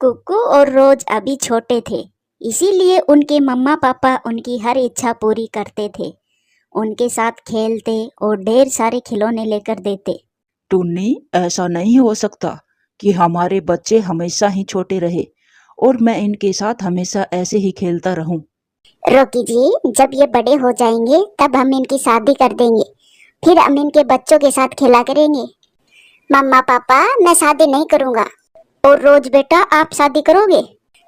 कुक्कू और रोज अभी छोटे थे, इसीलिए उनके मम्मा पापा उनकी हर इच्छा पूरी करते थे। उनके साथ खेलते और ढेर सारे खिलौने लेकर देते। टुन्नी, ऐसा नहीं हो सकता कि हमारे बच्चे हमेशा ही छोटे रहे और मैं इनके साथ हमेशा ऐसे ही खेलता रहूं। रोकी जी, जब ये बड़े हो जाएंगे तब हम इनकी शादी कर देंगे, फिर हम इनके बच्चों के साथ खेला करेंगे। मम्मा पापा, मैं शादी नहीं करूंगा। और रोज बेटा, आप शादी करोगे?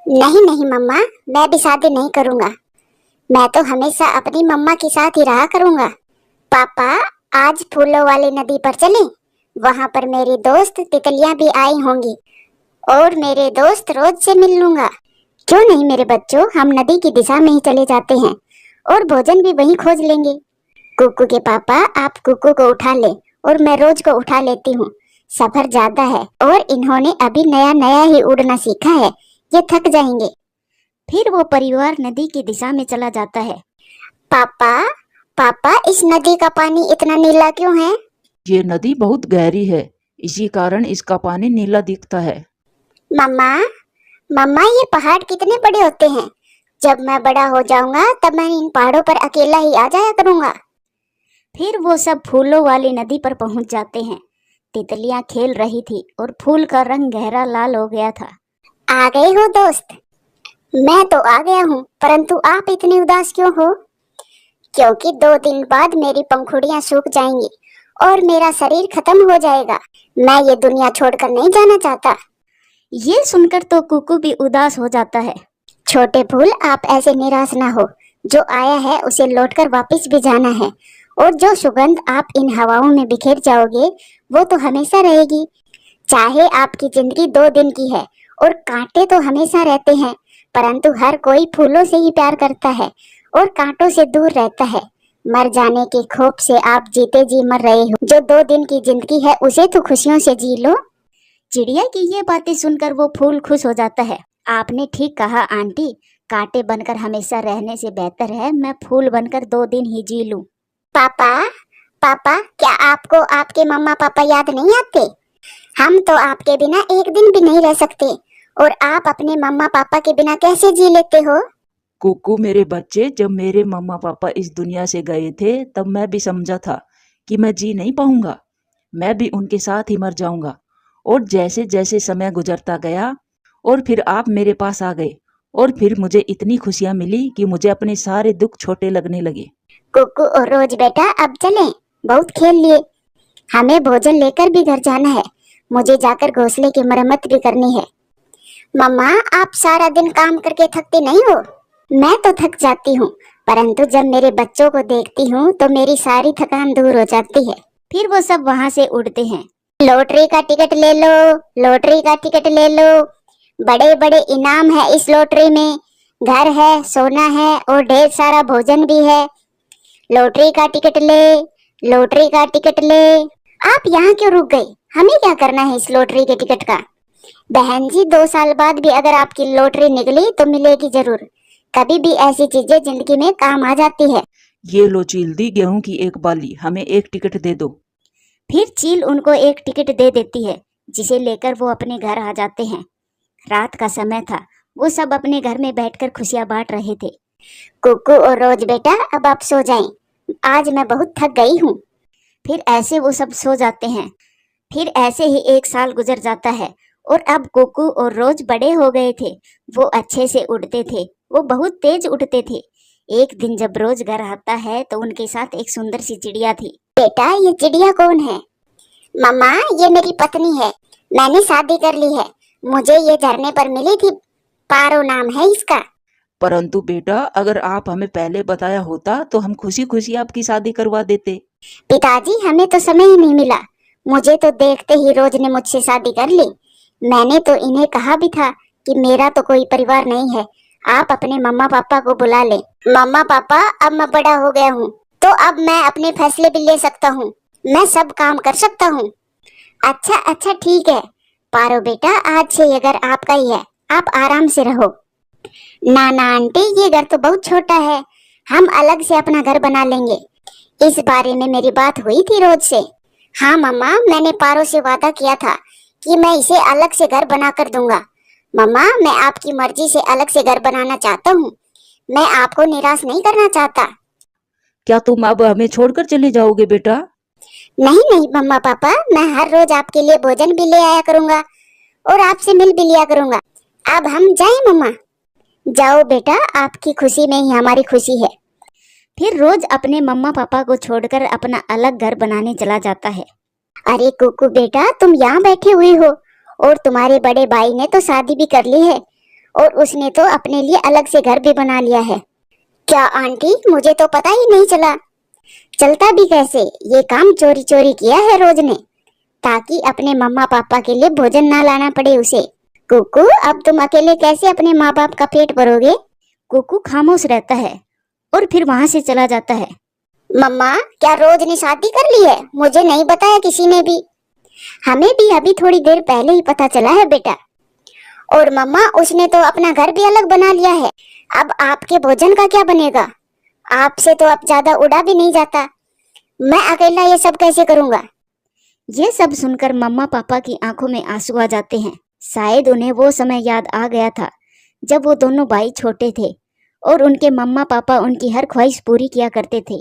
नहीं नहीं मम्मा, मैं भी शादी नहीं करूंगा। मैं तो हमेशा अपनी मम्मा के साथ ही रहा करूंगा। पापा, आज फूलों वाली नदी पर चलें? वहाँ पर मेरी दोस्त तितलियां भी आई होंगी और मेरे दोस्त रोज से मिल लूंगा। क्यों नहीं मेरे बच्चों, हम नदी की दिशा में ही चले जाते हैं और भोजन भी वहीं खोज लेंगे। कुक्कू के पापा, आप कुक्कू को उठा ले और मैं रोज को उठा लेती हूँ। सफर ज्यादा है और इन्होंने अभी नया नया ही उड़ना सीखा है, ये थक जाएंगे। फिर वो परिवार नदी की दिशा में चला जाता है। पापा, पापा, इस नदी का पानी इतना नीला क्यों है? ये नदी बहुत गहरी है, इसी कारण इसका पानी नीला दिखता है। मम्मा, मम्मा, ये पहाड़ कितने बड़े होते हैं। जब मैं बड़ा हो जाऊंगा तब मैं इन पहाड़ों पर अकेला ही आ जाया करूंगा। फिर वो सब फूलों वाली नदी पर पहुंच जाते हैं। तितलियां खेल रही थी और फूल का रंग गहरा लाल हो गया था। आ गए हो दोस्त? मैं तो आ गया हूँ, परंतु आप इतने उदास क्यों हो? क्योंकि 2 दिन बाद मेरी पंखुड़ियां सूख जाएंगी और मेरा शरीर खत्म हो जाएगा। मैं ये दुनिया छोड़कर नहीं जाना चाहता। ये सुनकर तो कुक्कू भी उदास हो जाता है। छोटे फूल, आप ऐसे निराश ना हो। जो आया है उसे लौटकर वापस भी जाना है और जो सुगंध आप इन हवाओं में बिखेर जाओगे वो तो हमेशा रहेगी। चाहे आपकी जिंदगी 2 दिन की है और कांटे तो हमेशा रहते हैं, परंतु हर कोई फूलों से ही प्यार करता है और कांटों से दूर रहता है। मर जाने के खौफ से आप जीते जी मर रहे हो। जो 2 दिन की जिंदगी है उसे तो खुशियों से जी लो। चिड़िया की ये बातें सुनकर वो फूल खुश हो जाता है। आपने ठीक कहा आंटी, कांटे बनकर हमेशा रहने से बेहतर है मैं फूल बनकर 2 दिन ही जी लूं। पापा, पापा, क्या आपको आपके मम्मा पापा याद नहीं आते? हम तो आपके बिना एक दिन भी नहीं रह सकते और आप अपने मम्मा पापा के बिना कैसे जी लेते हो? कुक्कू मेरे बच्चे, जब मेरे मम्मा पापा इस दुनिया से गए थे तब मैं भी समझा था कि मैं जी नहीं पाऊंगा, मैं भी उनके साथ ही मर जाऊंगा। और जैसे जैसे समय गुजरता गया और फिर आप मेरे पास आ गए और फिर मुझे इतनी खुशियां मिली कि मुझे अपने सारे दुख छोटे लगने लगे। कुक्कू और रोज बेटा, अब चलें, बहुत खेल लिए। हमें भोजन लेकर भी घर जाना है। मुझे जाकर घोंसले की मरम्मत भी करनी है। मम्मा, आप सारा दिन काम करके थकती नहीं हो? मैं तो थक जाती हूँ, परंतु जब मेरे बच्चों को देखती हूँ तो मेरी सारी थकान दूर हो जाती है। फिर वो सब वहाँ से उड़ते हैं। लॉटरी का टिकट ले लो, लॉटरी का टिकट ले लो। बड़े बड़े इनाम है इस लॉटरी में। घर है, सोना है और ढेर सारा भोजन भी है। लॉटरी का टिकट ले, लॉटरी का टिकट ले। आप यहाँ क्यों रुक गए? हमें क्या करना है इस लॉटरी के टिकट का? बहन जी, 2 साल बाद भी अगर आपकी लॉटरी निकली तो मिलेगी जरूर। कभी भी ऐसी चीजें जिंदगी में काम आ जाती है। ये लो चील दी, गेहूं की एक बाली, हमें एक टिकट दे दो। फिर चील उनको एक टिकट दे देती है, जिसे लेकर वो अपने घर आ जाते हैं। रात का समय था, वो सब अपने घर में बैठकर खुशियां बांट रहे थे। कुक्कू और रोज बेटा, अब आप सो जाएं। आज मैं बहुत थक गई हूँ। फिर ऐसे वो सब सो जाते हैं। फिर ऐसे ही 1 साल गुजर जाता है और अब कुक्कू और रोज बड़े हो गए थे। वो अच्छे से उड़ते थे, वो बहुत तेज उड़ते थे। एक दिन जब रोज घर आता है तो उनके साथ एक सुंदर सी चिड़िया थी। बेटा, ये चिड़िया कौन है? मम्मा, ये मेरी पत्नी है। मैंने शादी कर ली है। मुझे ये झरने पर मिली थी। पारो नाम है इसका। परंतु बेटा, अगर आप हमें पहले बताया होता तो हम खुशी खुशी आपकी शादी करवा देते। पिताजी, हमें तो समय ही नहीं मिला। मुझे तो देखते ही रोज ने मुझसे शादी कर ली। मैंने तो इन्हें कहा भी था कि मेरा तो कोई परिवार नहीं है, आप अपने मम्मा पापा को बुला ले। मम्मा पापा, अब मैं बड़ा हो गया हूँ तो अब मैं अपने फैसले भी ले सकता हूँ। मैं सब काम कर सकता हूँ। अच्छा अच्छा, ठीक है। पारो बेटा, आज से ये घर आपका ही है, आप आराम से रहो। नाना आंटी, ये घर तो बहुत छोटा है, हम अलग से अपना घर बना लेंगे। इस बारे में मेरी बात हुई थी रोज से। हाँ मम्मा, मैंने पारो से वादा किया था कि मैं इसे अलग से घर बना कर दूंगा। मम्मा, मैं आपकी मर्जी से अलग से घर बनाना चाहता हूँ। मैं आपको निराश नहीं करना चाहता। क्या तुम अब हमें छोड़कर चले जाओगे बेटा? नहीं नहीं मम्मा पापा, मैं हर रोज आपके लिए भोजन भी ले आया करूँगा और आपसे मिल भी लिया करूँगा। अब हम जाएं मम्मा? जाओ बेटा, आपकी खुशी में ही हमारी खुशी है। फिर रोज अपने मम्मा पापा को छोड़कर अपना अलग घर बनाने चला जाता है। अरे कुकू बेटा, तुम यहाँ बैठे हुए हो और तुम्हारे बड़े भाई ने तो शादी भी कर ली है और उसने तो अपने लिए अलग से घर भी बना लिया है। क्या आंटी, मुझे तो पता ही नहीं चला। चलता भी कैसे? ये काम चोरी चोरी किया है रोज ने, ताकि अपने मम्मा पापा के लिए भोजन ना लाना पड़े उसे। कुकू, अब तुम अकेले कैसे अपने माँ बाप का पेट भरोगे? कुकू खामोश रहता है और फिर वहां से चला जाता है। मम्मा, क्या रोज ने शादी कर ली है? मुझे नहीं बताया किसी ने भी। हमें भी अभी थोड़ी देर पहले ही पता चला है बेटा। और मम्मा, उसने तो अपना घर भी अलग बना लिया है। अब आपके भोजन का क्या बनेगा? आपसे तो अब ज्यादा उड़ा भी नहीं जाता। मैं अकेला ये सब कैसे करूँगा? ये सब सुनकर मम्मा पापा की आंखों में आंसू आ जाते हैं। शायद उन्हें वो समय याद आ गया था जब वो दोनों भाई छोटे थे और उनके मम्मा पापा उनकी हर ख्वाहिश पूरी किया करते थे।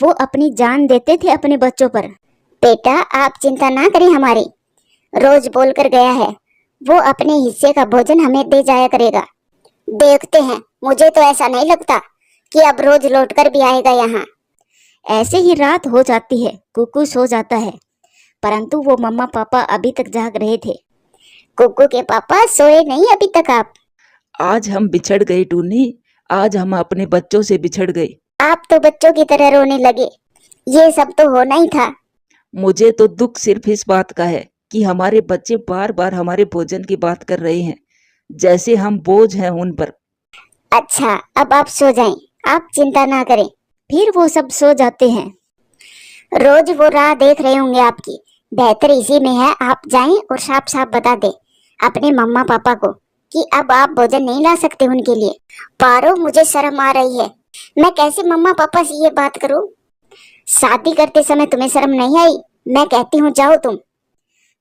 वो अपनी जान देते थे अपने बच्चों पर। बेटा, आप चिंता ना करें हमारी। रोज बोल कर गया है, वो अपने हिस्से का भोजन हमें दे जाया करेगा। देखते हैं, मुझे तो ऐसा नहीं लगता कि अब रोज लौट कर भी आएगा यहाँ। ऐसे ही रात हो जाती है। कुकू सो जाता है, परंतु वो मम्मा पापा अभी तक जाग रहे थे। कुकू के पापा, सोए नहीं अभी तक आप? आज हम बिछड़ गए टूनी, आज हम अपने बच्चों से बिछड़ गए। आप तो बच्चों की तरह रोने लगे। ये सब तो होना ही था। मुझे तो दुख सिर्फ इस बात का है कि हमारे बच्चे बार बार हमारे भोजन की बात कर रहे हैं, जैसे हम बोझ हैं उन पर। अच्छा, अब आप सो जाएं, आप चिंता ना करें। फिर वो सब सो जाते हैं। रोज वो राह देख रहे होंगे आपकी। बेहतर इसी में है आप जाएं और साफ साफ बता दें अपने मम्मा पापा को कि अब आप भोजन नहीं ला सकते उनके लिए। पारो, मुझे शर्म आ रही है। मैं कैसे मम्मा पापा से ये बात करूं? शादी करते समय तुम्हें शर्म नहीं आई? मैं कहती हूँ जाओ तुम।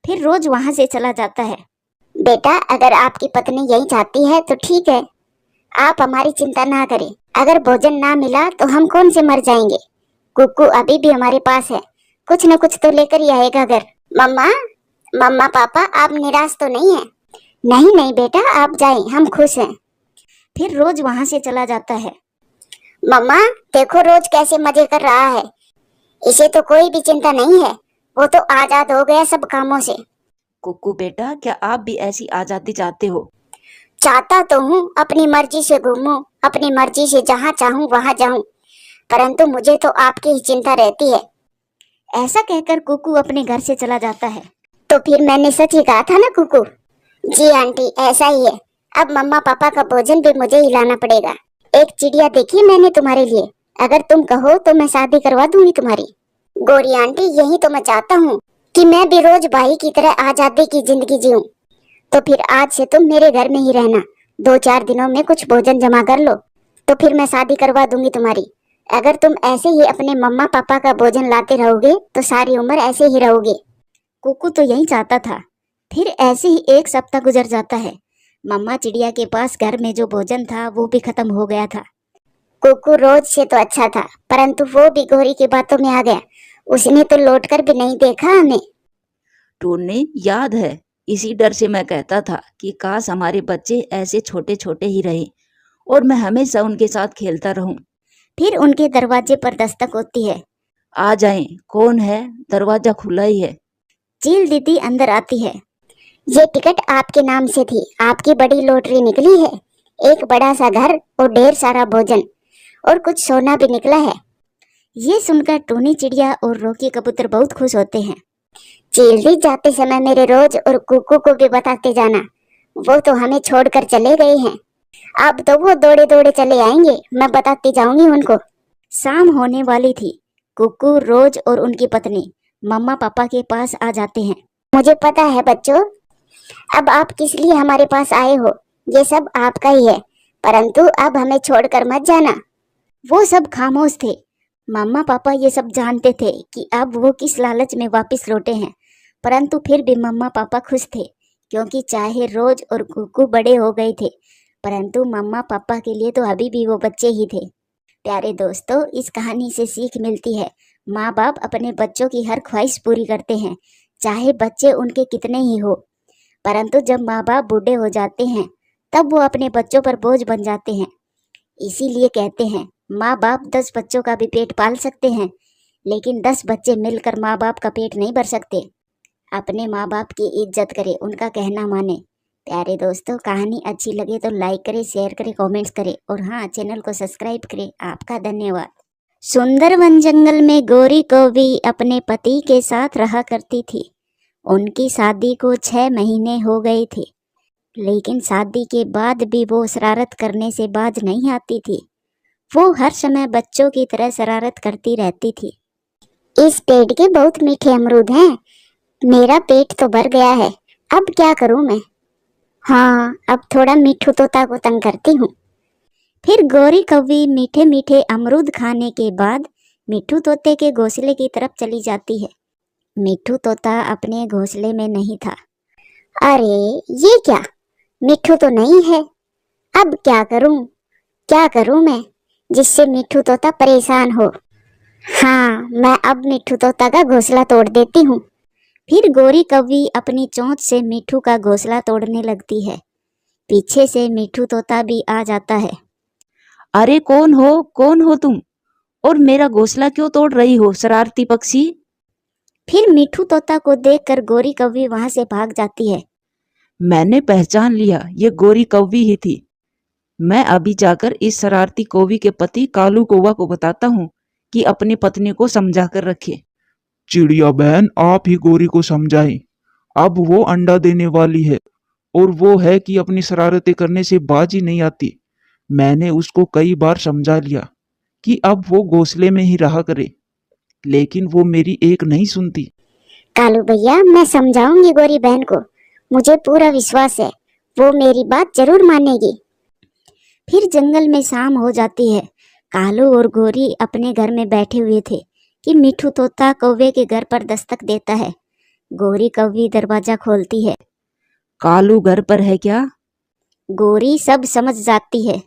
फिर रोज वहां से चला जाता है। बेटा, अगर आपकी पत्नी यही चाहती है तो ठीक है, आप हमारी चिंता ना करें। अगर भोजन ना मिला तो हम कौन से मर जाएंगे। कुकू अभी भी हमारे पास है, कुछ न कुछ तो लेकर ही आएगा घर। मम्मा, मम्मा पापा, आप निराश तो नहीं है? नहीं नहीं बेटा, आप जाएं, हम खुश हैं। फिर रोज वहां से चला जाता है। मम्मा, देखो रोज कैसे मजे कर रहा है। इसे तो कोई भी चिंता नहीं है, वो तो आजाद हो गया सब कामों से। कुकू बेटा, क्या आप भी ऐसी आजादी चाहते हो? चाहता तो हूँ अपनी मर्जी से घूमूं, अपनी मर्जी से जहाँ चाहूँ वहाँ जाऊँ, परंतु मुझे तो आपकी ही चिंता रहती है। ऐसा कहकर कुकू अपने घर से चला जाता है। तो फिर मैंने सच ही कहा था ना कुकू? जी आंटी, ऐसा ही है। अब मम्मा पापा का भोजन भी मुझे ही लाना पड़ेगा। एक चिड़िया देखी मैंने तुम्हारे लिए, अगर तुम कहो तो मैं शादी करवा दूंगी तुम्हारी। गोरी आंटी, यही तो मैं चाहता हूँ कि मैं भी रोज भाई की तरह आजादी की जिंदगी जीऊं। तो फिर आज से तुम मेरे घर में ही रहना। 2-4 दिनों में कुछ भोजन जमा कर लो, तो फिर मैं शादी करवा दूंगी तुम्हारी। अगर तुम ऐसे ही अपने मम्मा पापा का भोजन लाते रहोगे तो सारी उम्र ऐसे ही रहोगे। कुकू तो यही चाहता था। फिर ऐसे ही एक सप्ताह गुजर जाता है। मम्मा चिड़िया के पास घर में जो भोजन था वो भी खत्म हो गया था। कुकू रोज से तो अच्छा था, परंतु वो भी गोरी की बातों में आ गया। उसने तो लौटकर भी नहीं देखा हमें। टूनी, याद है, इसी डर से मैं कहता था कि काश हमारे बच्चे ऐसे छोटे छोटे ही रहे और मैं हमेशा उनके साथ खेलता रहूं। फिर उनके दरवाजे पर दस्तक होती है। आ जाएं, कौन है? दरवाजा खुला ही है। चील दीदी अंदर आती है। ये टिकट आपके नाम से थी, आपकी बड़ी लॉटरी निकली है। एक बड़ा सा घर और ढेर सारा भोजन और कुछ सोना भी निकला है। ये सुनकर टूनी चिड़िया और रोकी कबूतर बहुत खुश होते हैं। चील, जाते समय मेरे रोज और कुकू को भी बताते जाना, वो तो हमें छोड़कर चले गए हैं। अब तो वो दौड़े दौड़े चले आएंगे, मैं बताती जाऊंगी उनको। शाम होने वाली थी। कुकू, रोज और उनकी पत्नी मम्मा पापा के पास आ जाते हैं। मुझे पता है बच्चों, अब आप किस लिए हमारे पास आए हो। ये सब आपका ही है, परंतु अब हमें छोड़कर मत जाना। वो सब खामोश थे। मम्मा पापा ये सब जानते थे कि अब वो किस लालच में वापस लौटे हैं, परंतु फिर भी मम्मा पापा खुश थे क्योंकि चाहे रोज और कुकू बड़े हो गए थे, परंतु मम्मा पापा के लिए तो अभी भी वो बच्चे ही थे। प्यारे दोस्तों, इस कहानी से सीख मिलती है, माँ बाप अपने बच्चों की हर ख्वाहिश पूरी करते हैं, चाहे बच्चे उनके कितने ही हो। परंतु जब माँ बाप बूढ़े हो जाते हैं, तब वो अपने बच्चों पर बोझ बन जाते हैं। इसीलिए कहते हैं, माँ बाप 10 बच्चों का भी पेट पाल सकते हैं, लेकिन 10 बच्चे मिलकर माँ बाप का पेट नहीं भर सकते। अपने माँ बाप की इज्जत करें, उनका कहना माने। प्यारे दोस्तों, कहानी अच्छी लगे तो लाइक करें, शेयर करें, कमेंट्स करें और हाँ, चैनल को सब्सक्राइब करें। आपका धन्यवाद। सुंदर वन जंगल में गौरी कौवी अपने पति के साथ रहा करती थी। उनकी शादी को 6 महीने हो गए थे, लेकिन शादी के बाद भी वो शरारत करने से बाज नहीं आती थी। वो हर समय बच्चों की तरह शरारत करती रहती थी। इस पेड़ के बहुत मीठे अमरूद हैं। मेरा पेट तो भर गया है, अब क्या करूं मैं? हाँ, अब थोड़ा मिट्ठू तोता को तंग करती हूँ। फिर गौरी कौवी मीठे मीठे अमरूद खाने के बाद मिट्ठू तोते के घोंसले की तरफ चली जाती है। मिट्ठू तोता अपने घोंसले में नहीं था। अरे ये क्या, मिट्ठू तो नहीं है। अब क्या करूं मैं, जिससे मिट्ठू तोता परेशान हो। हाँ, मैं अब मिट्ठू तोता का घोंसला तोड़ देती हूँ। फिर गौरी कौवी अपनी चोंच से मिट्ठू का घोंसला तोड़ने लगती है। पीछे से मिट्ठू तोता भी आ जाता है। अरे कौन हो तुम, और मेरा घोंसला क्यों तोड़ रही हो, शरारती पक्षी? फिर मिट्ठू तोता को देखकर गौरी कौवी वहां से भाग जाती है। मैंने पहचान लिया, ये गौरी कौवी ही थी। मैं अभी जाकर इस शरारती कौवी के पति कालू कौवा को बताता हूँ कि अपनी पत्नी को समझा कर रखे। चिड़िया बहन, आप ही गौरी को समझाएं। अब वो अंडा देने वाली है और वो है कि अपनी शरारतें करने से बाज ही नहीं आती। मैंने उसको कई बार समझा लिया कि अब वो घोंसले में ही रहा करे, लेकिन वो मेरी एक नहीं सुनती। कालू भैया, मैं समझाऊंगी गौरी बहन को। मुझे पूरा विश्वास है, वो मेरी बात जरूर मानेगी। फिर जंगल में शाम हो जाती है। कालू और गौरी अपने घर में बैठे हुए थे कि मिट्ठू तोता कौवे के घर पर दस्तक देता है। गौरी कौवी दरवाजा खोलती है। कालू घर पर है क्या? गौरी सब समझ जाती है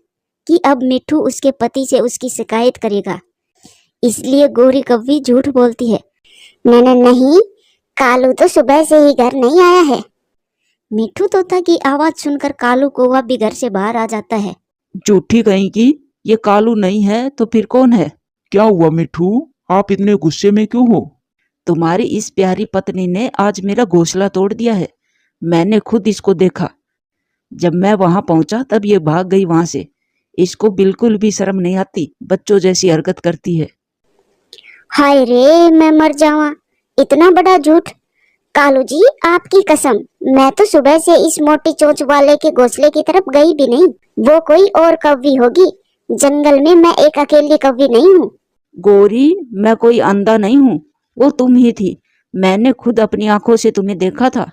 कि अब मिट्ठू उसके पति से उसकी शिकायत करेगा, इसलिए गौरी कौवी झूठ बोलती है। नहीं, कालू तो सुबह से ही घर नहीं आया है। मिट्ठू तोता की आवाज सुनकर कालू कौवा भी घर से बाहर आ जाता है। झूठी कहीं की, ये कालू नहीं है तो फिर कौन है? क्या हुआ मिठू, आप इतने गुस्से में क्यों हो? तुम्हारी इस प्यारी पत्नी ने आज मेरा घोंसला तोड़ दिया है। मैंने खुद इसको देखा। जब मैं वहां पहुंचा तब ये भाग गई वहां से। इसको बिल्कुल भी शर्म नहीं आती, बच्चों जैसी हरकत करती है। हाय रे, मैं मर जावा, इतना बड़ा झूठ। कालू जी, आपकी कसम, मैं तो सुबह से इस मोटी चोंच वाले के घोंसले की तरफ गई भी नहीं। वो कोई और कौवी होगी, जंगल में मैं एक अकेली कौवी नहीं हूँ। गौरी, मैं कोई अंधा नहीं हूँ, वो तुम ही थी। मैंने खुद अपनी आंखों से तुम्हें देखा था।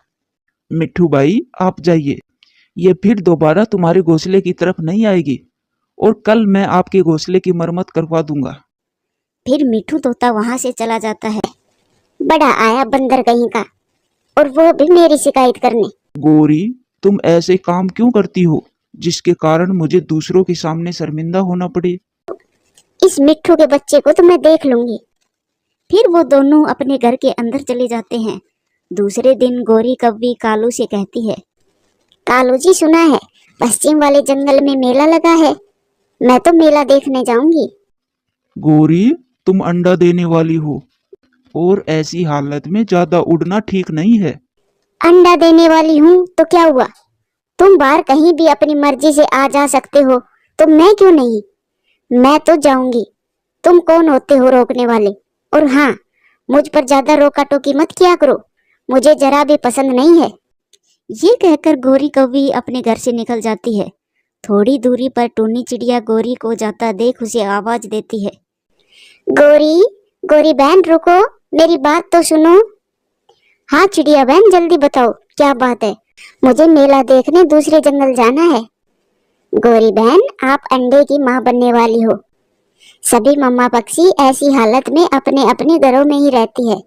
मिट्ठू भाई, आप जाइए, ये फिर दोबारा तुम्हारे घोंसले की तरफ नहीं आएगी और कल मैं आपके घोंसले की मरम्मत करवा दूंगा। फिर मिट्ठू तोता वहां से चला जाता है। बड़ा आया बंदर कहीं का, और वो भी मेरी शिकायत करने। गौरी, तुम ऐसे काम क्यों करती हो जिसके कारण मुझे दूसरों के सामने शर्मिंदा होना पड़े? इस मिट्ठू के बच्चे को तो मैं देख लूंगी। फिर वो दोनों अपने घर के अंदर चले जाते हैं। दूसरे दिन गौरी कौवी कालू से कहती है, कालू जी, सुना है पश्चिम वाले जंगल में मेला लगा है, मैं तो मेला देखने जाऊंगी। गौरी, तुम अंडा देने वाली हो और ऐसी हालत में ज्यादा उड़ना ठीक नहीं है। अंडा देने वाली हूँ तो क्या हुआ? तुम बाहर कहीं भी अपनी मर्जी से आ जा सकते हो, तो मैं क्यों नहीं? मैं तो जाऊंगी। तुम कौन होते हो रोकने वाले? और हाँ, मुझ पर ज्यादा रोका टोकी मत किया करो, मुझे जरा भी पसंद नहीं है। ये कहकर गौरी कौवी अपने घर से निकल जाती है। थोड़ी दूरी पर टूनी चिड़िया गौरी को जाता देख उसे आवाज देती है, गौरी, गौरी बहन रुको, मेरी बात तो सुनो। हाँ चिड़िया बहन, जल्दी बताओ क्या बात है? मुझे मेला देखने दूसरे जंगल जाना है। गौरी बहन, आप अंडे की माँ बनने वाली हो। सभी मम्मा पक्षी ऐसी हालत में अपने अपने घरों में ही रहती है,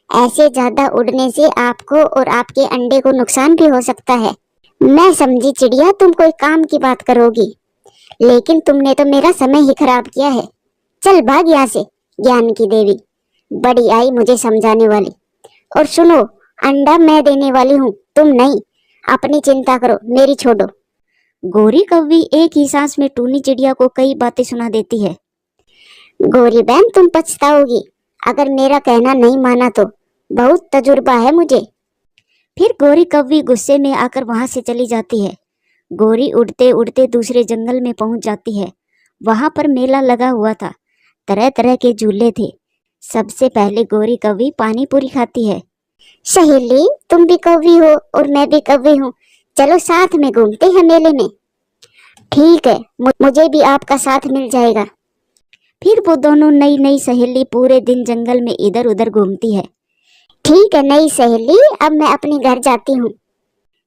ऐसे ज्यादा उड़ने से आपको और आपके अंडे को नुकसान भी हो सकता है। मैं समझी चिड़िया तुम कोई काम की बात करोगी, लेकिन तुमने तो मेरा समय ही खराब किया है। चल भाग यहाँ से, ज्ञान की देवी। बड़ी आई मुझे समझाने वाली। और सुनो, अंडा मैं देने वाली हूँ, तुम नहीं। अपनी चिंता करो, मेरी छोड़ो। गोरी कौवी एक ही सांस में टूनी चिड़िया को कई बातें सुना देती है। गोरी बहन तुम पछताओगी अगर मेरा कहना नहीं माना तो। बहुत तजुर्बा है मुझे। फिर गोरी कौवी गुस्से में आकर वहां से चली जाती है। गोरी उड़ते उड़ते दूसरे जंगल में पहुंच जाती है। वहां पर मेला लगा हुआ था, तरह तरह के झूले थे। सबसे पहले गोरी कौवी पानी पूरी खाती है। सहेली तुम भी कौवी हो और मैं भी कौवी हूँ, चलो साथ में घूमते हैं मेले में। ठीक है, मुझे भी आपका साथ मिल जाएगा। फिर वो दोनों नई नई सहेली पूरे दिन जंगल में इधर उधर घूमती है। ठीक है नई सहेली, अब मैं अपने घर जाती हूँ।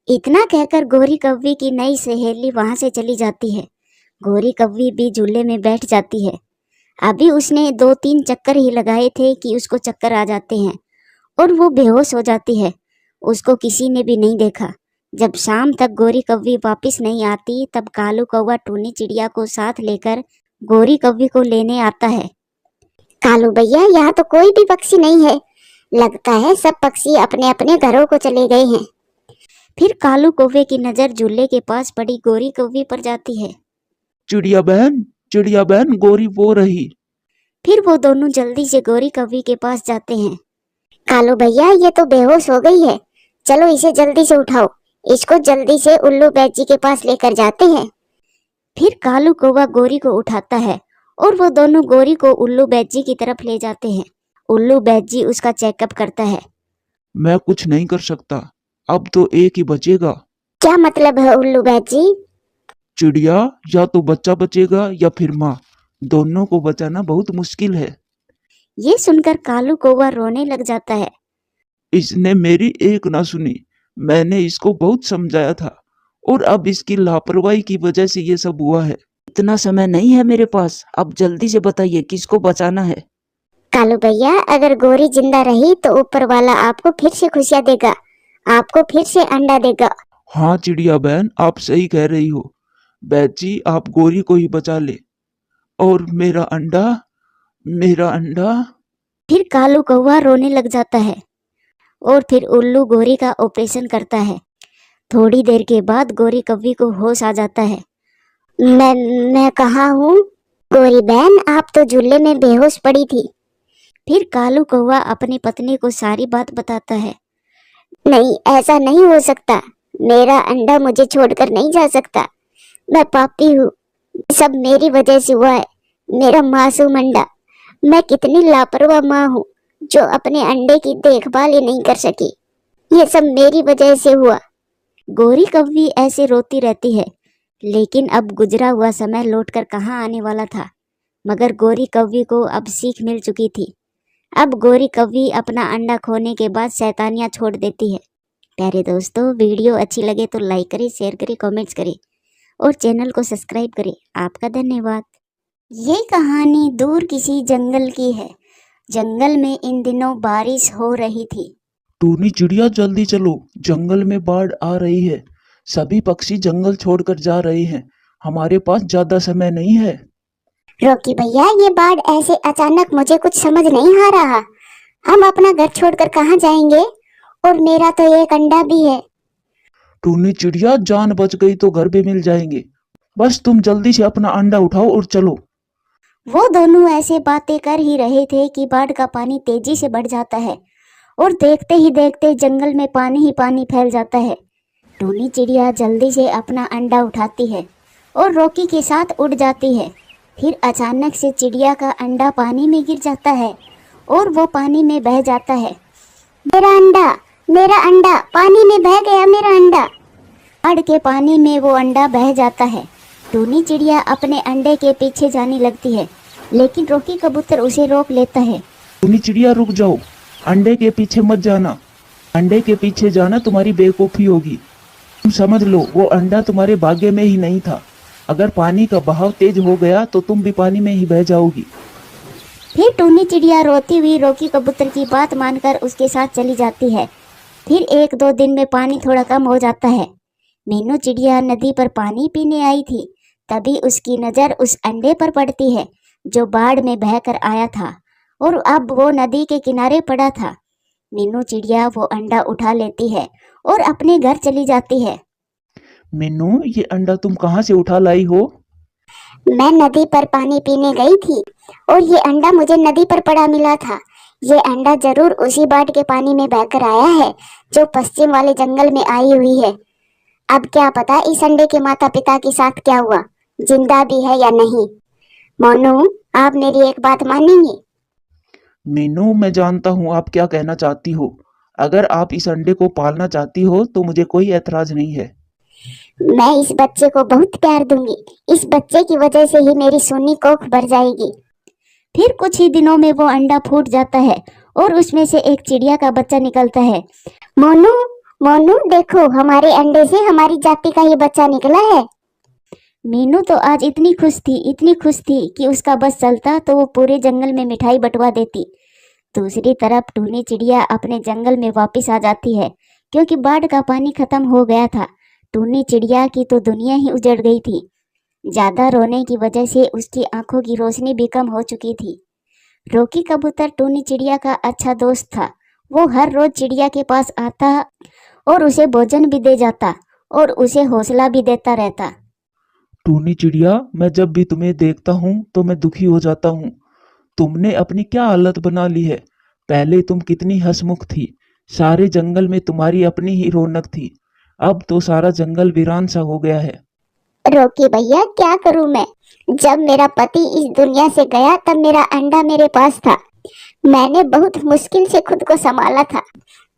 इतना कहकर गोरी कौवी की नई सहेली वहां से चली जाती है। गोरी कौवी भी झूले में बैठ जाती है। अभी उसने 2-3 चक्कर ही लगाए थे कि उसको चक्कर आ जाते हैं और वो बेहोश हो जाती है। उसको किसी ने भी नहीं देखा। जब शाम तक गोरी कौवी वापस नहीं आती, तब कालू कौवा टूनी चिड़िया को साथ लेकर गोरी कौवी को लेने आता है। कालू भैया, यहाँ तो कोई भी पक्षी नहीं है। लगता है सब पक्षी अपने अपने घरों को चले गए हैं। फिर कालू कौवे की नजर झूले के पास पड़ी गोरी कौवी पर जाती है। चिड़िया बहन, गोरी वो रही। फिर वो दोनों जल्दी से गोरी कौवी के पास जाते हैं। कालू भैया, ये तो बेहोश हो गई है, चलो इसे जल्दी से उठाओ। इसको जल्दी से उल्लू बैजी के पास लेकर जाते हैं। फिर कालू कौवा गोरी को उठाता है और वो दोनों गोरी को उल्लू बैजी की तरफ ले जाते हैं। उल्लू बैजी उसका चेकअप करता है। मैं कुछ नहीं कर सकता, अब तो एक ही बचेगा। क्या मतलब है उल्लू बैजी? चिड़िया, या तो बच्चा बचेगा या फिर माँ, दोनों को बचाना बहुत मुश्किल है। ये सुनकर कालू कौवा रोने लग जाता है। इसने मेरी एक ना सुनी। मैंने इसको बहुत समझाया था और अब इसकी लापरवाही की वजह से ये सब हुआ है। इतना समय नहीं है मेरे पास, अब जल्दी से बताइए किसको बचाना है। कालू भैया, अगर गोरी जिंदा रही तो ऊपर वाला आपको फिर से खुशियाँ देगा, आपको फिर से अंडा देगा। हाँ चिड़िया बहन, आप सही कह रही हो। बैजी, आप गोरी को ही बचा ले। और मेरा अंडा। फिर कालू कौवा रोने लग जाता है और फिर उल्लू गोरी का ऑपरेशन करता है। थोड़ी देर के बाद गोरी कौवी को होश आ जाता है। मैं कहाँ हूँ? गोरी बहन, आप तो झूले में बेहोश पड़ी थी। फिर कालू कौवा अपनी पत्नी को सारी बात बताता है। नहीं, ऐसा नहीं हो सकता। मेरा अंडा मुझे छोड़कर नहीं जा सकता। मैं पापी हूँ, सब मेरी वजह से हुआ है। मेरा मासूम अंडा। मैं कितनी लापरवाह माँ हूँ जो अपने अंडे की देखभाल ही नहीं कर सकी। ये सब मेरी वजह से हुआ। गोरी कौवी ऐसे रोती रहती है, लेकिन अब गुजरा हुआ समय लौटकर कहाँ आने वाला था। मगर गोरी कौवी को अब सीख मिल चुकी थी। अब गोरी कौवी अपना अंडा खोने के बाद शैतानियाँ छोड़ देती है। प्यारे दोस्तों, वीडियो अच्छी लगे तो लाइक करें, शेयर करें, कमेंट्स करें और चैनल को सब्सक्राइब करें। आपका धन्यवाद। ये कहानी दूर किसी जंगल की है। जंगल में इन दिनों बारिश हो रही थी। टूनी चिड़िया, जल्दी चलो, जंगल में बाढ़ आ रही है। सभी पक्षी जंगल छोड़कर जा रहे हैं। हमारे पास ज्यादा समय नहीं है। रोकी भैया, ये बाढ़ ऐसे अचानक मुझे कुछ समझ नहीं आ रहा। हम अपना घर छोड़कर कहाँ जाएंगे? और मेरा तो एक अंडा भी है। टूनी चिड़िया, जान बच गई तो घर भी मिल जाएंगे। बस तुम जल्दी से अपना अंडा उठाओ और चलो। वो दोनों ऐसे बातें कर ही रहे थे कि बाढ़ का पानी तेजी से बढ़ जाता है और देखते ही देखते जंगल में पानी ही पानी फैल जाता है। टूनी चिड़िया जल्दी से अपना अंडा उठाती है और रॉकी के साथ उड़ जाती है। फिर अचानक से चिड़िया का अंडा पानी में गिर जाता है और वो पानी में बह जाता है। मेरा अंडा पानी में बह गया। मेरा अंडा। बाढ़ के पानी में वो अंडा बह जाता है। टूनी चिड़िया अपने अंडे के पीछे जाने लगती है, लेकिन रॉकी कबूतर उसे रोक लेता है। टूनी चिड़िया, रुक जाओ, अंडे के पीछे मत जाना। अंडे के पीछे जाना तुम्हारी बेवकूफ़ी होगी। तुम समझ लो, वो अंडा तुम्हारे भाग्य में ही नहीं था। अगर पानी का बहाव तेज हो गया तो तुम भी पानी में ही बह जाओगी। फिर टूनी चिड़िया रोती हुई रोकी कबूतर की बात मानकर उसके साथ चली जाती है। फिर 1-2 दिन में पानी थोड़ा कम हो जाता है। मीनू चिड़िया नदी पर पानी पीने आई थी, तभी उसकी नज़र उस अंडे पर पड़ती है जो बाढ़ में बहकर आया था और अब वो नदी के किनारे पड़ा था। मीनू चिड़िया वो अंडा उठा लेती है और अपने घर चली जाती है। मीनू, ये अंडा तुम कहाँ से उठा लाई हो? मैं नदी पर पानी पीने गई थी और ये अंडा मुझे नदी पर पड़ा मिला था। ये अंडा जरूर उसी बाढ़ के पानी में बहकर आया है जो पश्चिम वाले जंगल में आई हुई है। अब क्या पता इस अंडे के माता पिता के साथ क्या हुआ, जिंदा भी है या नहीं। मोनू, आप मेरी एक बात मानेंगे? मीनू, मैं जानता हूँ आप क्या कहना चाहती हो। अगर आप इस अंडे को पालना चाहती हो तो मुझे कोई ऐतराज नहीं है। मैं इस बच्चे को बहुत प्यार दूंगी। इस बच्चे की वजह से ही मेरी सोनी कोख भर जाएगी। फिर कुछ ही दिनों में वो अंडा फूट जाता है और उसमें से एक चिड़िया का बच्चा निकलता है। मोनू, मोनू देखो, हमारे अंडे से हमारी जाति का ये बच्चा निकला है। मीनू तो आज इतनी खुश थी कि उसका बस चलता तो वो पूरे जंगल में मिठाई बंटवा देती। दूसरी तरफ टूनी चिड़िया अपने जंगल में वापस आ जाती है क्योंकि बाढ़ का पानी खत्म हो गया था। टूनी चिड़िया की तो दुनिया ही उजड़ गई थी। ज्यादा रोने की वजह से उसकी आंखों की रोशनी भी कम हो चुकी थी। रोकी कबूतर टूनी चिड़िया का अच्छा दोस्त था। वो हर रोज चिड़िया के पास आता और उसे भोजन भी दे जाता और उसे हौसला भी देता रहता। टूनी चिड़िया, मैं जब भी तुम्हें देखता हूँ तो मैं दुखी हो जाता हूँ। तुमने अपनी क्या हालत बना ली है। पहले तुम कितनी हंसमुख थी, सारे जंगल में तुम्हारी अपनी ही रौनक थी। अब तो सारा जंगल वीरान सा हो गया है। रोकी भैया, क्या करूं मैं? जब मेरा पति इस दुनिया से गया तब मेरा अंडा मेरे पास था। मैंने बहुत मुश्किल से खुद को संभाला था,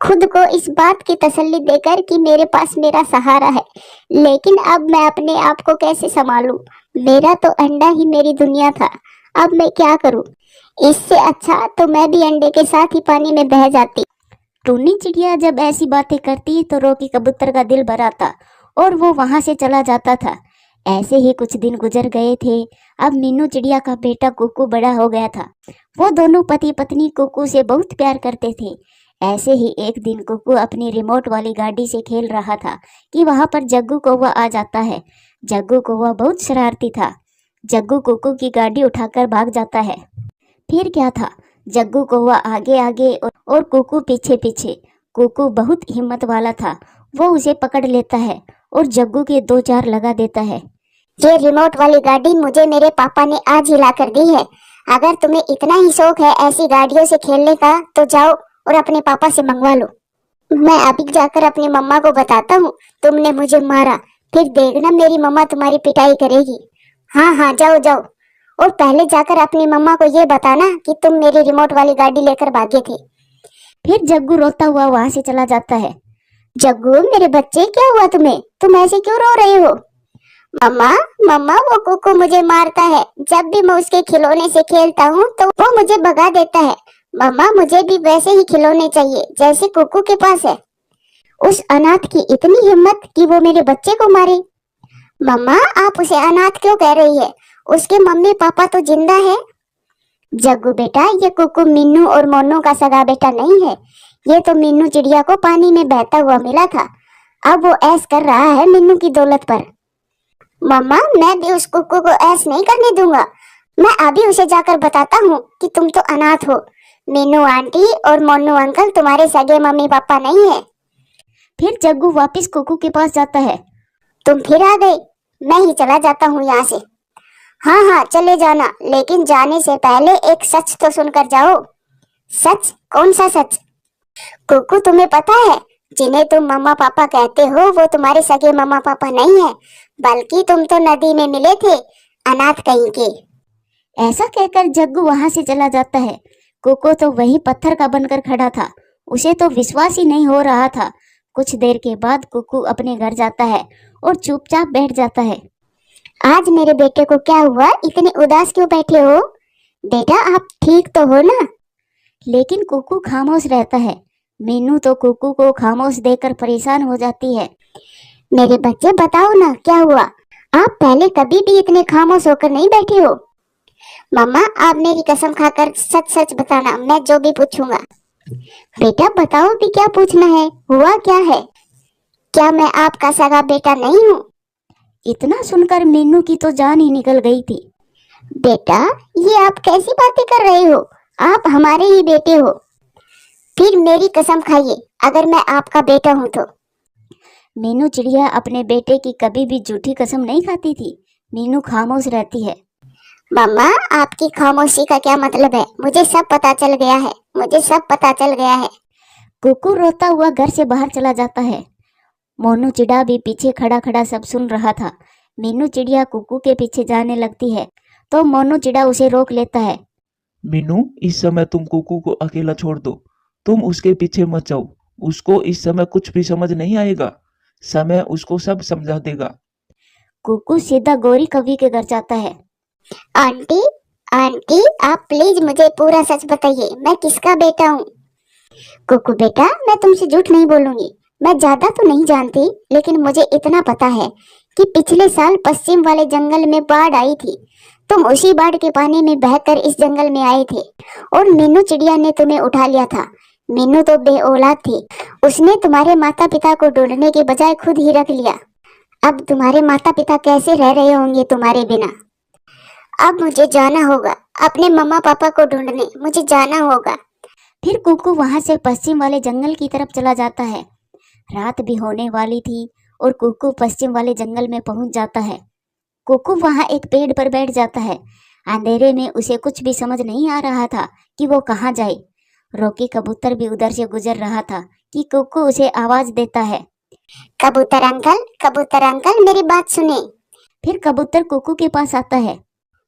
खुद को इस बात की तसल्ली देकर कि मेरे पास मेरा सहारा है। लेकिन अब मैं अपने आप को कैसे संभालूं? मेरा तो अंडा ही मेरी दुनिया था। अब मैं क्या करूं? इससे अच्छा तो मैं भी अंडे के साथ ही पानी में बह जाती। टूनी चिड़िया जब ऐसी बातें करती तो रोकी कबूतर का दिल भर आता और वो वहां से चला जाता था। ऐसे ही कुछ दिन गुजर गए थे। अब मीनू चिड़िया का बेटा कुकू बड़ा हो गया था। वो दोनों पति पत्नी कुकू से बहुत प्यार करते थे। ऐसे ही एक दिन कुकू अपनी रिमोट वाली गाड़ी से खेल रहा था कि वहां पर जग्गू कौवा आ जाता है। जग्गू कौवा बहुत शरारती था। जग्गू कुकू की गाड़ी उठाकर भाग जाता है। फिर क्या था, जग्गू कौवा आगे आगे और कुकू पीछे पीछे। कुकू बहुत हिम्मत वाला था। वो उसे पकड़ लेता है और जग्गू के 2-4 लगा देता है। ये रिमोट वाली गाड़ी मुझे मेरे पापा ने आज ही ला कर दी है। अगर तुम्हें इतना ही शौक है ऐसी गाड़ियों से खेलने का तो जाओ और अपने पापा से मंगवा लो। मैं अभी जाकर अपनी मम्मा को बताता हूँ तुमने मुझे मारा। फिर देखना मेरी मम्मा तुम्हारी पिटाई करेगी। हाँ हाँ, जाओ जाओ। और पहले जाकर अपनी मम्मा को ये बताना कि तुम मेरी रिमोट वाली गाड़ी लेकर भागे थे। फिर जग्गू रोता हुआ वहां से चला जाता है। जग्गू, मेरे बच्चे, क्या हुआ तुम्हें? तुम ऐसे क्यों रो रहे हो? मम्मा, मम्मा, वो कुकू मुझे मारता है। जब भी मैं उसके खिलौने से खेलता हूँ तो वो मुझे भगा देता है। मम्मा, मुझे भी वैसे ही खिलौने चाहिए जैसे कुकू के पास है। उस अनाथ की इतनी हिम्मत कि वो मेरे बच्चे को मारे। मम्मा, आप उसे अनाथ क्यों कह रही है? उसके मम्मी पापा तो जिंदा है। जग्गू बेटा, ये कुकू मीनू और मोनू का सगा बेटा नहीं है। ये तो मीनू चिड़िया को पानी में बहता हुआ मिला था। अब वो ऐश कर रहा है मीनू की दौलत पर। मम्मा, मैं भी उस कुकू को ऐश नहीं करने दूंगा। मैं अभी उसे जाकर बताता हूँ कि तुम तो अनाथ हो। मीनू आंटी और मोनू अंकल तुम्हारे सगे मम्मी पापा नहीं है। फिर जग्गू वापस कुकू के पास जाता है। तुम फिर आ गई। मैं ही चला जाता हूँ यहाँ से। हाँ हाँ, चले जाना, लेकिन जाने से पहले एक सच तो सुनकर जाओ। सच? कौन सा सच? कुकू, तुम्हें पता है जिन्हें तुम मम्मा पापा कहते हो वो तुम्हारे सगे मम्मा पापा नहीं है, बल्कि तुम तो नदी में मिले थे, अनाथ कहीं के। ऐसा कहकर जग्गू वहां से चला जाता है। कुकू तो वही पत्थर का बनकर खड़ा था। उसे तो विश्वास ही नहीं हो रहा था। कुछ देर के बाद कुकू अपने घर जाता है और चुपचाप बैठ जाता है। आज मेरे बेटे को क्या हुआ? इतने उदास क्यों बैठे हो? बेटा, आप ठीक तो हो ना? लेकिन कुकू खामोश रहता है। मीनू तो कुकू को खामोश देखकर परेशान हो जाती है। मेरे बच्चे, बताओ ना क्या हुआ? आप पहले कभी भी इतने खामोश होकर नहीं बैठे हो। मम्मा आप मेरी कसम खाकर सच सच बताना, मैं जो भी पूछूंगा। बेटा बताओ भी, क्या पूछना है, हुआ क्या है? क्या मैं आपका सगा बेटा नहीं हूँ? इतना सुनकर मीनू की तो जान ही निकल गई थी। बेटा ये आप कैसी बातें कर रहे हो, आप हमारे ही बेटे हो। फिर मेरी कसम खाइए अगर मैं आपका बेटा हूँ तो। मीनू चिड़िया अपने बेटे की कभी भी झूठी कसम नहीं खाती थी। मीनू खामोश रहती है। मम्मा आपकी खामोशी का क्या मतलब है? मुझे सब पता चल गया है, मुझे सब पता चल गया है। कुकू रोता हुआ घर से बाहर चला जाता है। मोनू चिड़ा भी पीछे खड़ा खड़ा सब सुन रहा था। मीनू चिड़िया कुकू के पीछे जाने लगती है तो मोनू चिड़ा उसे रोक लेता है। मीनू, इस समय तुम कुकू को अकेला छोड़ दो। तुम उसके पीछे मत जाओ। उसको इस समय कुछ भी समझ नहीं आएगा। समय उसको सब समझा देगा। कुकू सीधा गौरी कवि के घर जाता है। आंटी आंटी आप प्लीज मुझे पूरा सच बताइए, मैं किसका बेटा हूँ? कुकू बेटा मैं तुमसे झूठ नहीं बोलूंगी। मैं ज्यादा तो नहीं जानती, लेकिन मुझे इतना पता है कि पिछले साल पश्चिम वाले जंगल में बाढ़ आई थी। तुम उसी बाढ़ के पानी में बहकर इस जंगल में आए थे और मीनू चिड़िया ने तुम्हें उठा लिया था। मीनू तो बेऔलाद थी, उसने तुम्हारे माता पिता को ढूंढने के बजाय खुद ही रख लिया। अब तुम्हारे माता पिता कैसे रह रहे होंगे तुम्हारे बिना? अब मुझे जाना होगा अपने मम्मा पापा को ढूंढने, मुझे जाना होगा। फिर कुकू वहां से पश्चिम वाले जंगल की तरफ चला जाता है। रात भी होने वाली थी और कुकू पश्चिम वाले जंगल में पहुंच जाता है। कुकू वहां एक पेड़ पर बैठ जाता है। अंधेरे में उसे कुछ भी समझ नहीं आ रहा था कि वो कहाँ जाए। रोकी कबूतर भी उधर से गुजर रहा था कि कुकू उसे आवाज देता है। कबूतर अंकल मेरी बात सुने। फिर कबूतर कुकू के पास आता है।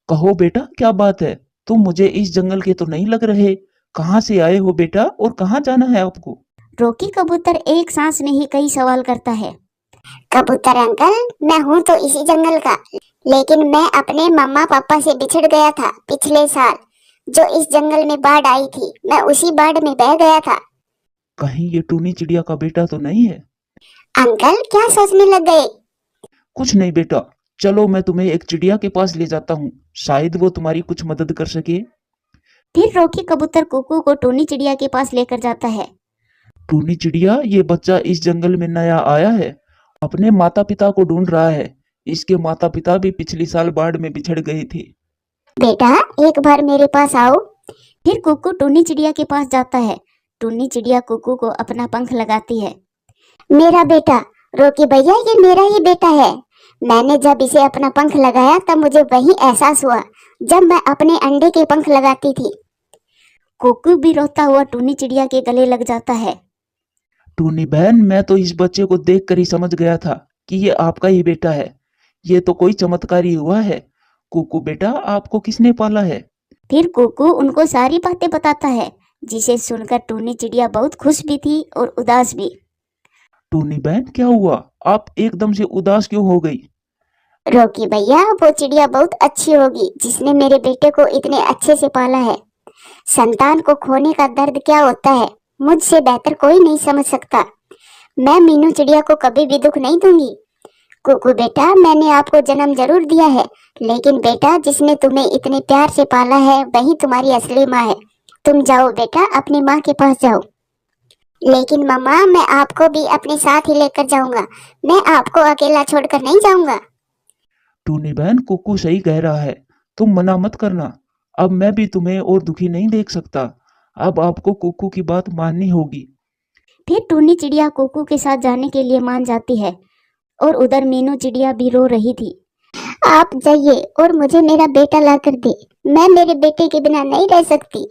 कहो बेटा, क्या बात है? तुम मुझे इस जंगल के तो नहीं लग रहे। कहाँ से आए हो बेटा और कहाँ जाना है आपको? रोकी कबूतर एक सांस में ही कई सवाल करता है। कबूतर अंकल मैं हूँ तो इसी जंगल का, लेकिन मैं अपने मम्मा पापा से बिछड़ गया था पिछले साल। जो इस जंगल में बाढ़ आई थी, मैं उसी बाढ़ में बह गया था। कहीं ये टूनी चिड़िया का बेटा तो नहीं है? अंकल क्या सोचने लग गए? कुछ नहीं बेटा, चलो मैं तुम्हें एक चिड़िया के पास ले जाता हूँ। शायद वो तुम्हारी कुछ मदद कर सके। फिर रोकी कबूतर कुकू को टूनी चिड़िया के पास लेकर जाता है। टूनी चिड़िया, ये बच्चा इस जंगल में नया आया है, अपने माता पिता को ढूंढ रहा है। इसके माता पिता भी पिछले साल बाढ़ में बिछड़ गए थे। बेटा एक बार मेरे पास आओ। फिर कुकू टूनी चिड़िया के पास जाता है। टूनी चिड़िया कुकू को अपना पंख लगाती है। मेरा बेटा रोकी भैया, ये मेरा ही बेटा है। मैंने जब इसे अपना पंख लगाया तब मुझे वही एहसास हुआ जब मैं अपने अंडे के पंख लगाती थी। कुकू भी रोता हुआ टूनी चिड़िया के गले लग जाता है। टूनी बहन, मैं तो इस बच्चे को देखकर ही समझ गया था कि ये आपका ही बेटा है। ये तो कोई चमत्कार ही हुआ है। कुकू बेटा, आपको किसने पाला है? फिर कुकू उनको सारी बातें बताता है, जिसे सुनकर टूनी चिड़िया बहुत खुश भी थी और उदास भी। टूनी बहन, क्या हुआ? आप एकदम से उदास क्यों हो गई? रोकी भैया वो चिड़िया बहुत अच्छी होगी जिसने मेरे बेटे को इतने अच्छे से पाला है। संतान को खोने का दर्द क्या होता है, मुझसे बेहतर कोई नहीं समझ सकता। मैं मीनू चिड़िया को कभी भी दुख नहीं दूंगी। कुकू बेटा मैंने आपको जन्म जरूर दिया है, लेकिन बेटा जिसने तुम्हें इतने प्यार से पाला है वही तुम्हारी असली माँ है। तुम जाओ बेटा, अपनी माँ के पास जाओ। लेकिन मम्मा मैं आपको भी अपने साथ ही लेकर जाऊंगा, मैं आपको अकेला छोड़कर नहीं जाऊंगा। टूनी बहन, कुकू सही कह रहा है, तुम मना मत करना। अब मैं भी तुम्हें और दुखी नहीं देख सकता। अब आपको कुकू की बात माननी होगी। फिर टूनी चिड़िया कुकू के साथ जाने के लिए मान जाती है और उधर मीनू चिड़िया भी रो रही थी। आप जाइए और मुझे मेरा बेटा ला कर दे। मैं मेरे बेटे के बिना नहीं रह सकती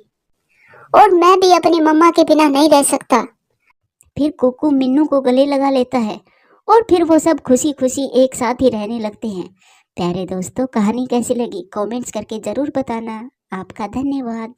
और मैं भी अपनी मम्मा के बिना नहीं रह सकता। फिर कुकू मीनू को गले लगा लेता है और फिर वो सब खुशी खुशी एक साथ ही रहने लगते हैं। प्यारे दोस्तों, कहानी कैसी लगी कमेंट्स करके जरूर बताना। आपका धन्यवाद।